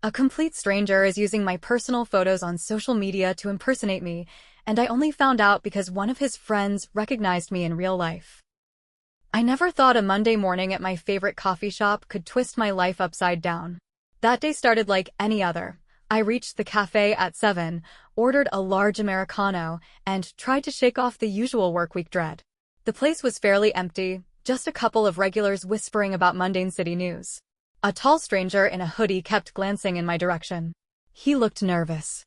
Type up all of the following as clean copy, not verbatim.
A complete stranger is using my personal photos on social media to impersonate me, and I only found out because one of his friends recognized me in real life. I never thought a Monday morning at my favorite coffee shop could twist my life upside down. That day started like any other. I reached the cafe at 7, ordered a large Americano, and tried to shake off the usual workweek dread. The place was fairly empty, just a couple of regulars whispering about mundane city news. A tall stranger in a hoodie kept glancing in my direction. He looked nervous.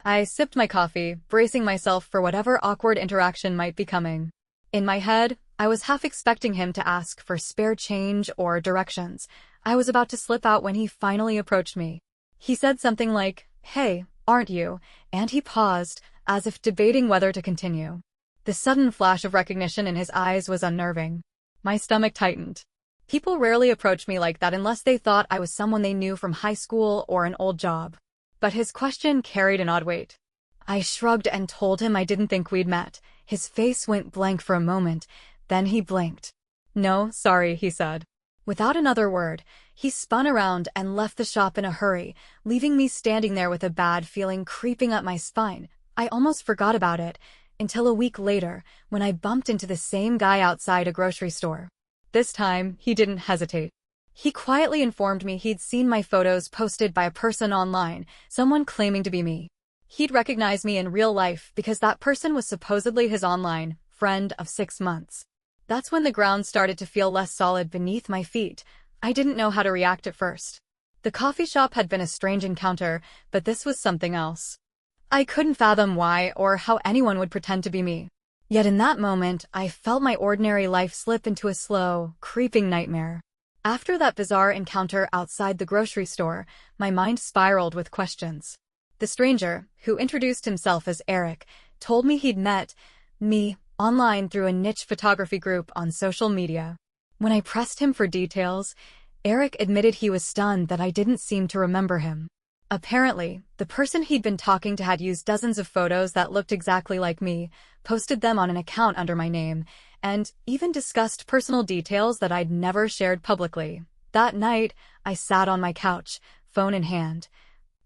I sipped my coffee, bracing myself for whatever awkward interaction might be coming. In my head, I was half expecting him to ask for spare change or directions. I was about to slip out when he finally approached me. He said something like, "Hey, aren't you?" And he paused, as if debating whether to continue. The sudden flash of recognition in his eyes was unnerving. My stomach tightened. People rarely approach me like that unless they thought I was someone they knew from high school or an old job. But his question carried an odd weight. I shrugged and told him I didn't think we'd met. His face went blank for a moment, then he blinked. "No, sorry," he said. Without another word, he spun around and left the shop in a hurry, leaving me standing there with a bad feeling creeping up my spine. I almost forgot about it, until a week later, when I bumped into the same guy outside a grocery store. This time, he didn't hesitate. He quietly informed me he'd seen my photos posted by a person online, someone claiming to be me. He'd recognize me in real life because that person was supposedly his online friend of 6 months. That's when the ground started to feel less solid beneath my feet. I didn't know how to react at first. The coffee shop had been a strange encounter, but this was something else. I couldn't fathom why or how anyone would pretend to be me. Yet in that moment, I felt my ordinary life slip into a slow, creeping nightmare. After that bizarre encounter outside the grocery store, my mind spiraled with questions. The stranger, who introduced himself as Eric, told me he'd met me online through a niche photography group on social media. When I pressed him for details, Eric admitted he was stunned that I didn't seem to remember him. Apparently, the person he'd been talking to had used dozens of photos that looked exactly like me, posted them on an account under my name, and even discussed personal details that I'd never shared publicly. That night, I sat on my couch, phone in hand,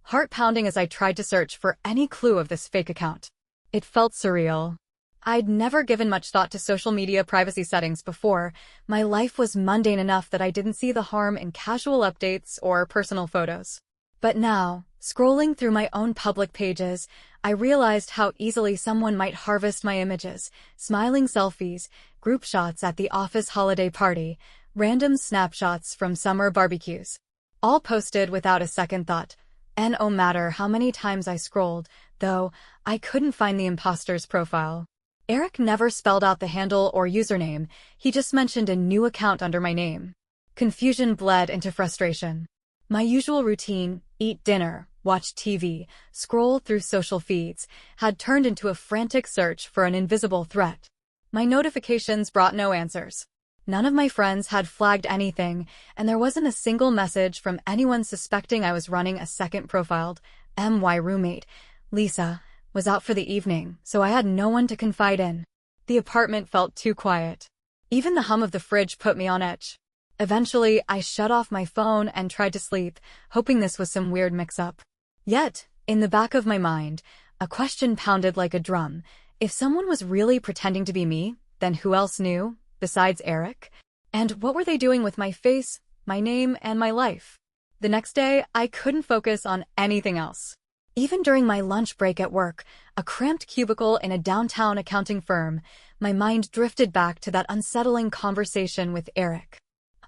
heart pounding as I tried to search for any clue of this fake account. It felt surreal. I'd never given much thought to social media privacy settings before. My life was mundane enough that I didn't see the harm in casual updates or personal photos. But now, scrolling through my own public pages, I realized how easily someone might harvest my images: smiling selfies, group shots at the office holiday party, random snapshots from summer barbecues. All posted without a second thought. And no matter how many times I scrolled, though, I couldn't find the imposter's profile. Eric never spelled out the handle or username, he just mentioned a new account under my name. Confusion bled into frustration. My usual routine, eat dinner, watch TV, scroll through social feeds, had turned into a frantic search for an invisible threat. My notifications brought no answers. None of my friends had flagged anything, and there wasn't a single message from anyone suspecting I was running a second profiled. My roommate, Lisa, was out for the evening, so I had no one to confide in. The apartment felt too quiet. Even the hum of the fridge put me on edge. Eventually, I shut off my phone and tried to sleep, hoping this was some weird mix-up. Yet, in the back of my mind, a question pounded like a drum. If someone was really pretending to be me, then who else knew, besides Eric? And what were they doing with my face, my name, and my life? The next day, I couldn't focus on anything else. Even during my lunch break at work, a cramped cubicle in a downtown accounting firm, my mind drifted back to that unsettling conversation with Eric.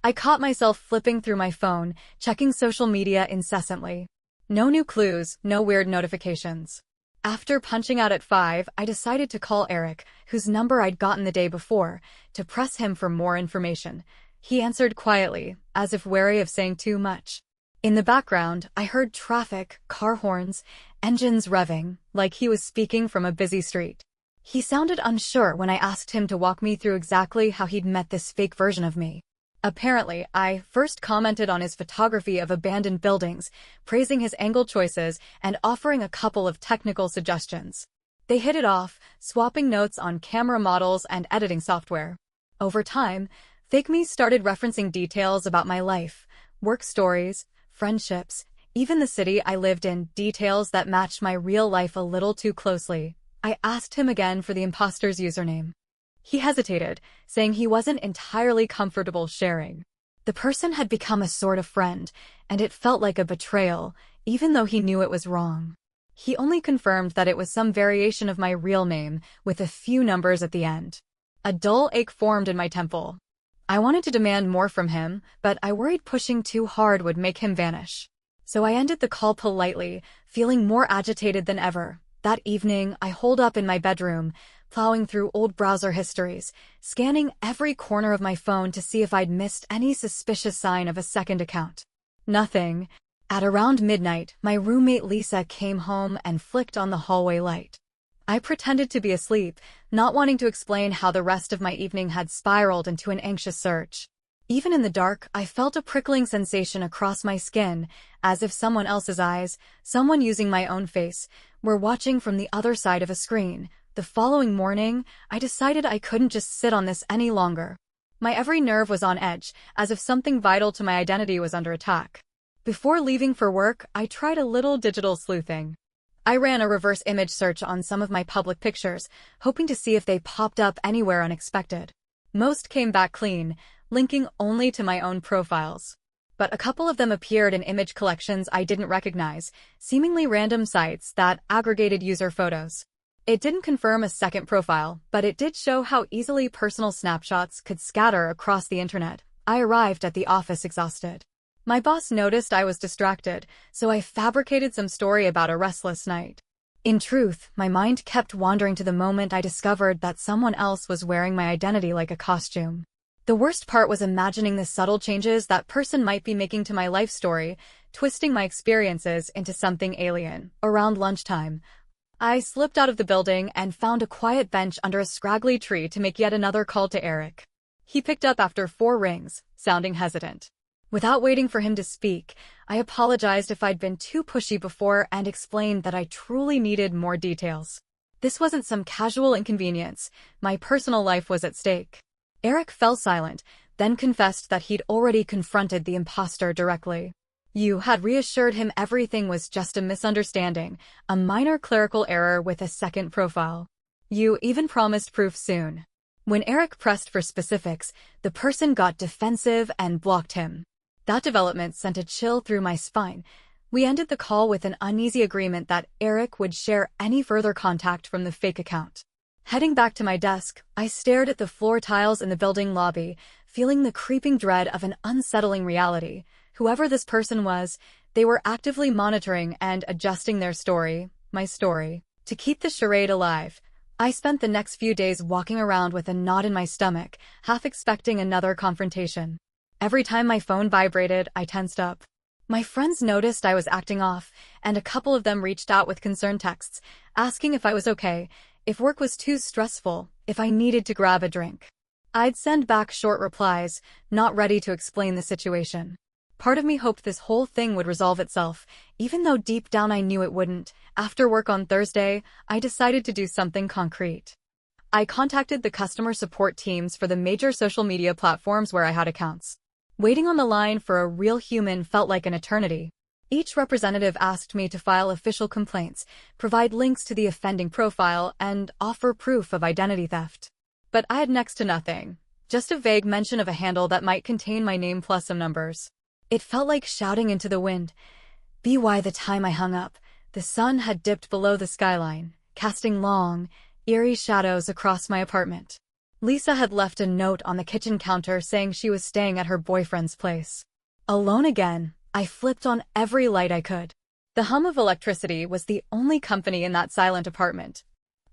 I caught myself flipping through my phone, checking social media incessantly. No new clues, no weird notifications. After punching out at 5, I decided to call Eric, whose number I'd gotten the day before, to press him for more information. He answered quietly, as if wary of saying too much. In the background, I heard traffic, car horns, engines revving, like he was speaking from a busy street. He sounded unsure when I asked him to walk me through exactly how he'd met this fake version of me. Apparently, I first commented on his photography of abandoned buildings, praising his angle choices and offering a couple of technical suggestions. They hit it off, swapping notes on camera models and editing software. Over time, fake me started referencing details about my life, work stories, friendships, Even the city I lived in, details that matched my real life a little too closely. I asked him again for the imposter's username. He hesitated, saying he wasn't entirely comfortable sharing. The person had become a sort of friend, and it felt like a betrayal, even though he knew it was wrong. He only confirmed that it was some variation of my real name, with a few numbers at the end. A dull ache formed in my temple. I wanted to demand more from him, but I worried pushing too hard would make him vanish. So I ended the call politely, feeling more agitated than ever. That evening, I holed up in my bedroom, plowing through old browser histories, scanning every corner of my phone to see if I'd missed any suspicious sign of a second account. Nothing. At around midnight, my roommate Lisa came home and flicked on the hallway light. I pretended to be asleep, not wanting to explain how the rest of my evening had spiraled into an anxious search. Even in the dark, I felt a prickling sensation across my skin, as if someone else's eyes, someone using my own face, were watching from the other side of a screen. The following morning, I decided I couldn't just sit on this any longer. My every nerve was on edge, as if something vital to my identity was under attack. Before leaving for work, I tried a little digital sleuthing. I ran a reverse image search on some of my public pictures, hoping to see if they popped up anywhere unexpected. Most came back clean, linking only to my own profiles. But a couple of them appeared in image collections I didn't recognize, seemingly random sites that aggregated user photos. It didn't confirm a second profile, but it did show how easily personal snapshots could scatter across the internet. I arrived at the office exhausted. My boss noticed I was distracted, so I fabricated some story about a restless night. In truth, my mind kept wandering to the moment I discovered that someone else was wearing my identity like a costume. The worst part was imagining the subtle changes that person might be making to my life story, twisting my experiences into something alien. Around lunchtime, I slipped out of the building and found a quiet bench under a scraggly tree to make yet another call to Eric. He picked up after 4 rings, sounding hesitant. Without waiting for him to speak, I apologized if I'd been too pushy before and explained that I truly needed more details. This wasn't some casual inconvenience. My personal life was at stake. Eric fell silent, then confessed that he'd already confronted the imposter directly. You had reassured him everything was just a misunderstanding, a minor clerical error with a second profile. You even promised proof soon. When Eric pressed for specifics, the person got defensive and blocked him. That development sent a chill through my spine. We ended the call with an uneasy agreement that Eric would share any further contact from the fake account. Heading back to my desk, I stared at the floor tiles in the building lobby, feeling the creeping dread of an unsettling reality. Whoever this person was, they were actively monitoring and adjusting their story, my story, to keep the charade alive. I spent the next few days walking around with a knot in my stomach, half expecting another confrontation. Every time my phone vibrated, I tensed up. My friends noticed I was acting off, and a couple of them reached out with concerned texts, asking if I was okay, if work was too stressful, if I needed to grab a drink. I'd send back short replies, not ready to explain the situation. Part of me hoped this whole thing would resolve itself, even though deep down I knew it wouldn't. After work on Thursday, I decided to do something concrete. I contacted the customer support teams for the major social media platforms where I had accounts. Waiting on the line for a real human felt like an eternity. Each representative asked me to file official complaints, provide links to the offending profile, and offer proof of identity theft. But I had next to nothing, just a vague mention of a handle that might contain my name plus some numbers. It felt like shouting into the wind. By the time I hung up, the sun had dipped below the skyline, casting long, eerie shadows across my apartment. Lisa had left a note on the kitchen counter saying she was staying at her boyfriend's place. Alone again, I flipped on every light I could. The hum of electricity was the only company in that silent apartment.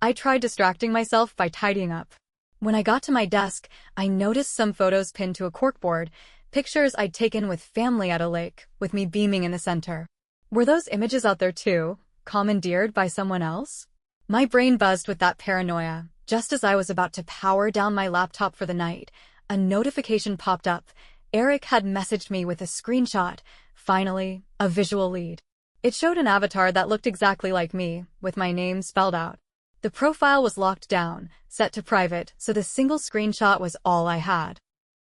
I tried distracting myself by tidying up. When I got to my desk, I noticed some photos pinned to a corkboard, pictures I'd taken with family at a lake, with me beaming in the center. Were those images out there too, commandeered by someone else? My brain buzzed with that paranoia. Just as I was about to power down my laptop for the night, a notification popped up. Eric had messaged me with a screenshot. Finally, a visual lead. It showed an avatar that looked exactly like me, with my name spelled out. The profile was locked down, set to private, so the single screenshot was all I had.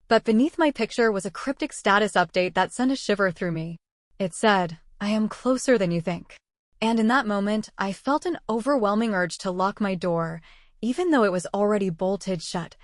But beneath my picture was a cryptic status update that sent a shiver through me. It said, I am closer than you think. And in that moment, I felt an overwhelming urge to lock my door, even though it was already bolted shut.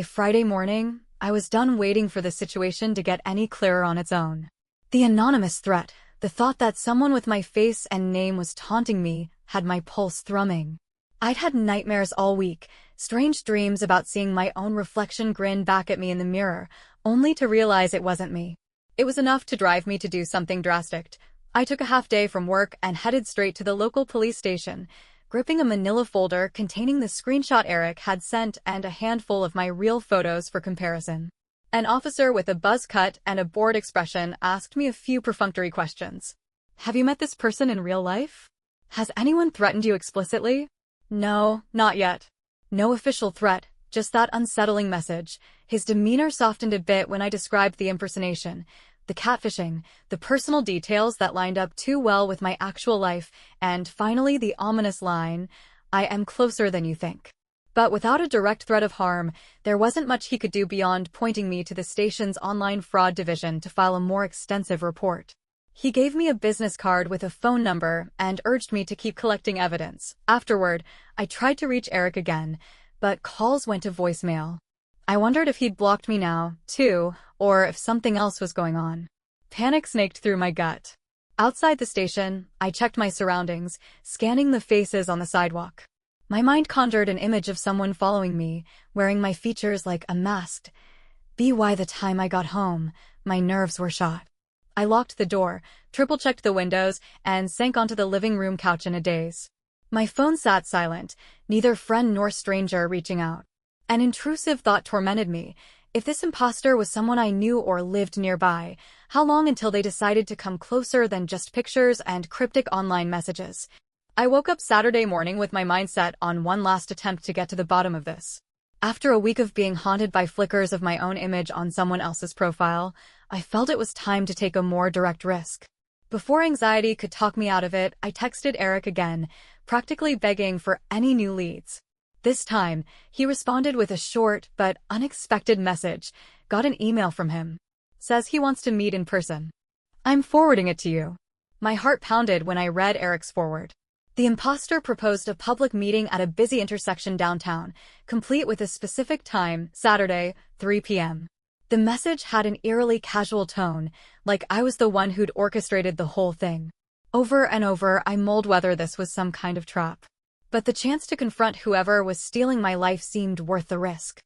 Friday morning, I was done waiting for the situation to get any clearer on its own. The anonymous threat, the thought that someone with my face and name was taunting me, had my pulse thrumming. I'd had nightmares all week, strange dreams about seeing my own reflection grin back at me in the mirror, only to realize it wasn't me. It was enough to drive me to do something drastic. I took a half day from work and headed straight to the local police station, gripping a manila folder containing the screenshot Eric had sent and a handful of my real photos for comparison. An officer with a buzz cut and a bored expression asked me a few perfunctory questions. Have you met this person in real life? Has anyone threatened you explicitly? No, not yet. No official threat, just that unsettling message. His demeanor softened a bit when I described the impersonation, the catfishing, the personal details that lined up too well with my actual life, and finally the ominous line, I am closer than you think. But without a direct threat of harm, there wasn't much he could do beyond pointing me to the station's online fraud division to file a more extensive report. He gave me a business card with a phone number and urged me to keep collecting evidence. Afterward, I tried to reach Eric again, but calls went to voicemail. I wondered if he'd blocked me now, too, or if something else was going on. Panic snaked through my gut. Outside the station, I checked my surroundings, scanning the faces on the sidewalk. My mind conjured an image of someone following me, wearing my features like a mask. By the time I got home, my nerves were shot. I locked the door, triple-checked the windows, and sank onto the living room couch in a daze. My phone sat silent, neither friend nor stranger reaching out. An intrusive thought tormented me. If this imposter was someone I knew or lived nearby, how long until they decided to come closer than just pictures and cryptic online messages? I woke up Saturday morning with my mind set on one last attempt to get to the bottom of this. After a week of being haunted by flickers of my own image on someone else's profile, I felt it was time to take a more direct risk. Before anxiety could talk me out of it, I texted Eric again, practically begging for any new leads. This time, he responded with a short but unexpected message. Got an email from him. Says he wants to meet in person. I'm forwarding it to you. My heart pounded when I read Eric's forward. The imposter proposed a public meeting at a busy intersection downtown, complete with a specific time, Saturday, 3 p.m. The message had an eerily casual tone, like I was the one who'd orchestrated the whole thing. Over and over, I mulled whether this was some kind of trap. But the chance to confront whoever was stealing my life seemed worth the risk.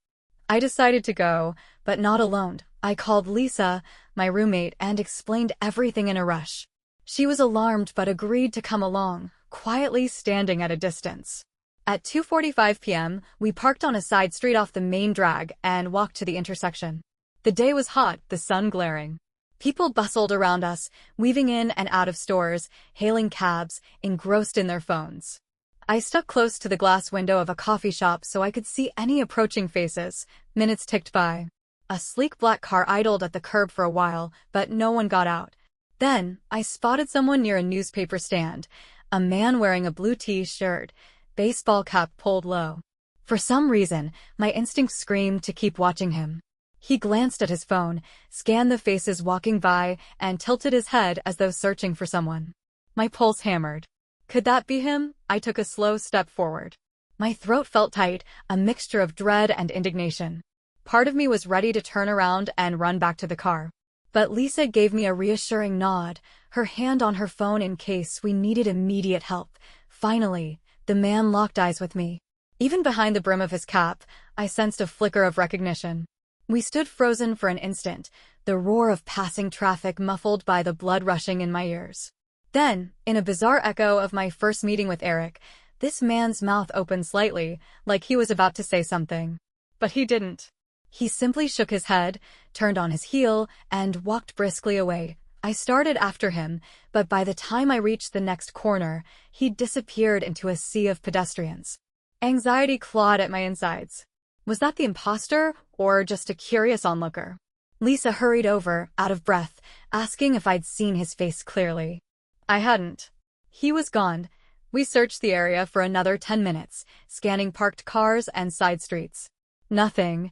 I decided to go, but not alone. I called Lisa, my roommate, and explained everything in a rush. She was alarmed but agreed to come along, quietly standing at a distance. At 2:45 p.m., we parked on a side street off the main drag and walked to the intersection. The day was hot, the sun glaring. People bustled around us, weaving in and out of stores, hailing cabs, engrossed in their phones. I stuck close to the glass window of a coffee shop so I could see any approaching faces. Minutes ticked by. A sleek black car idled at the curb for a while, but no one got out. Then, I spotted someone near a newspaper stand, a man wearing a blue t-shirt, baseball cap pulled low. For some reason, my instinct screamed to keep watching him. He glanced at his phone, scanned the faces walking by, and tilted his head as though searching for someone. My pulse hammered. Could that be him? I took a slow step forward. My throat felt tight, a mixture of dread and indignation. Part of me was ready to turn around and run back to the car. But Lisa gave me a reassuring nod, her hand on her phone in case we needed immediate help. Finally, the man locked eyes with me. Even behind the brim of his cap, I sensed a flicker of recognition. We stood frozen for an instant, the roar of passing traffic muffled by the blood rushing in my ears. Then, in a bizarre echo of my first meeting with Eric, this man's mouth opened slightly, like he was about to say something. But he didn't. He simply shook his head, turned on his heel, and walked briskly away. I started after him, but by the time I reached the next corner, he'd disappeared into a sea of pedestrians. Anxiety clawed at my insides. Was that the imposter, or just a curious onlooker? Lisa hurried over, out of breath, asking if I'd seen his face clearly. I hadn't. He was gone. We searched the area for another 10 minutes, scanning parked cars and side streets. Nothing.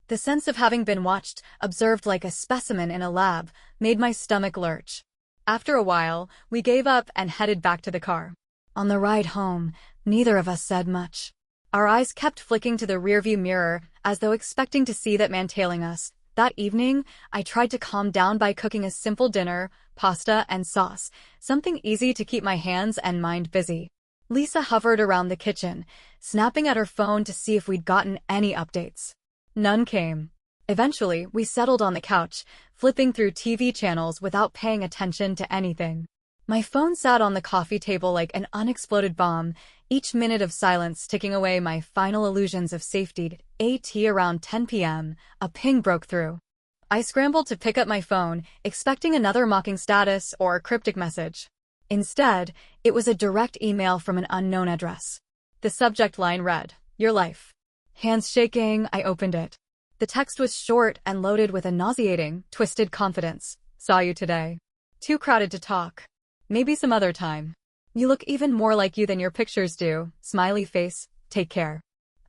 The sense of having been watched, observed like a specimen in a lab, made my stomach lurch. After a while, we gave up and headed back to the car. On the ride home, neither of us said much. Our eyes kept flicking to the rearview mirror as though expecting to see that man tailing us. That evening, I tried to calm down by cooking a simple dinner, pasta and sauce, something easy to keep my hands and mind busy. Lisa hovered around the kitchen, snapping at her phone to see if we'd gotten any updates. None came. Eventually, we settled on the couch, flipping through TV channels without paying attention to anything. My phone sat on the coffee table like an unexploded bomb, each minute of silence ticking away my final illusions of safety. At around 10 p.m., a ping broke through. I scrambled to pick up my phone, expecting another mocking status or cryptic message. Instead, it was a direct email from an unknown address. The subject line read, "Your life." Hands shaking, I opened it. The text was short and loaded with a nauseating, twisted confidence. "Saw you today. Too crowded to talk. Maybe some other time. You look even more like you than your pictures do. Smiley face. Take care."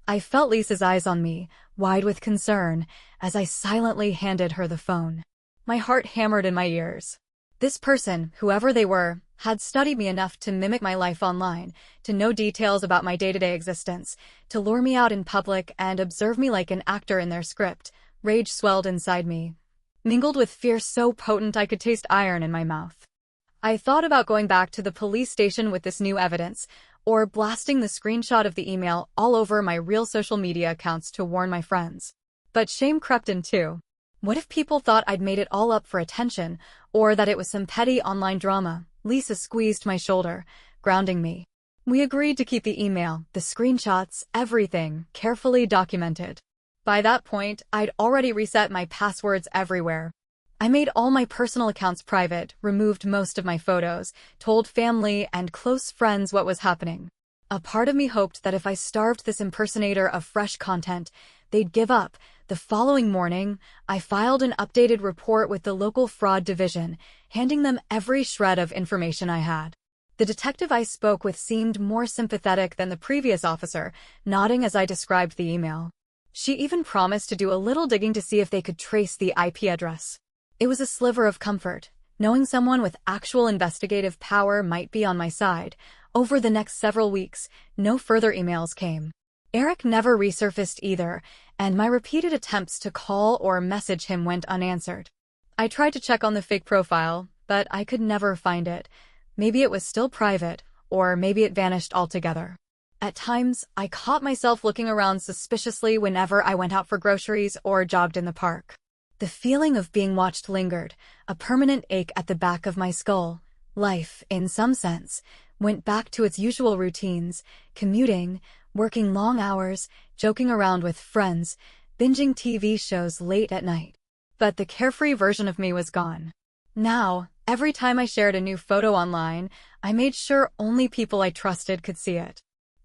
I felt Lisa's eyes on me, wide with concern, as I silently handed her the phone. My heart hammered in my ears. This person, whoever they were, had studied me enough to mimic my life online, to know details about my day-to-day existence, to lure me out in public and observe me like an actor in their script. Rage swelled inside me, mingled with fear so potent I could taste iron in my mouth. I thought about going back to the police station with this new evidence, or blasting the screenshot of the email all over my real social media accounts to warn my friends. But shame crept in too. What if people thought I'd made it all up for attention, or that it was some petty online drama? Lisa squeezed my shoulder, grounding me. We agreed to keep the email, the screenshots, everything, carefully documented. By that point, I'd already reset my passwords everywhere. I made all my personal accounts private, removed most of my photos, told family and close friends what was happening. A part of me hoped that if I starved this impersonator of fresh content, they'd give up. The following morning, I filed an updated report with the local fraud division, handing them every shred of information I had. The detective I spoke with seemed more sympathetic than the previous officer, nodding as I described the email. She even promised to do a little digging to see if they could trace the IP address. It was a sliver of comfort, knowing someone with actual investigative power might be on my side. Over the next several weeks, no further emails came. Eric never resurfaced either, and my repeated attempts to call or message him went unanswered. I tried to check on the fake profile, but I could never find it. Maybe it was still private, or maybe it vanished altogether. At times, I caught myself looking around suspiciously whenever I went out for groceries or jogged in the park. The feeling of being watched lingered, a permanent ache at the back of my skull. Life, in some sense, went back to its usual routines, commuting, working long hours, joking around with friends, binging TV shows late at night. But the carefree version of me was gone. Now, every time I shared a new photo online, I made sure only people I trusted could see it.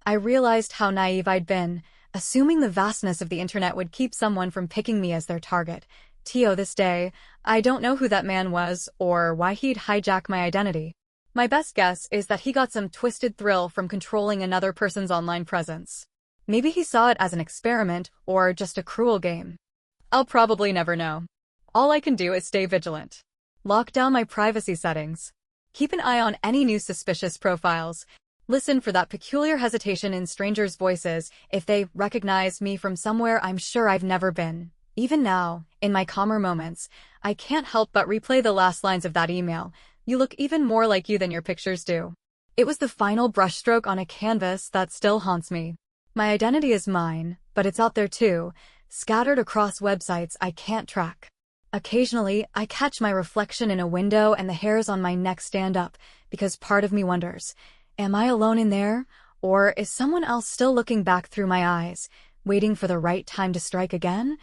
I realized how naive I'd been, assuming the vastness of the internet would keep someone from picking me as their target. To this day, I don't know who that man was or why he'd hijack my identity. My best guess is that he got some twisted thrill from controlling another person's online presence. Maybe he saw it as an experiment or just a cruel game. I'll probably never know. All I can do is stay vigilant. Lock down my privacy settings. Keep an eye on any new suspicious profiles. Listen for that peculiar hesitation in strangers' voices if they recognize me from somewhere I'm sure I've never been. Even now, in my calmer moments, I can't help but replay the last lines of that email. "You look even more like you than your pictures do." It was the final brushstroke on a canvas that still haunts me. My identity is mine, but it's out there too, scattered across websites I can't track. Occasionally, I catch my reflection in a window and the hairs on my neck stand up, because part of me wonders, am I alone in there, or is someone else still looking back through my eyes, waiting for the right time to strike again?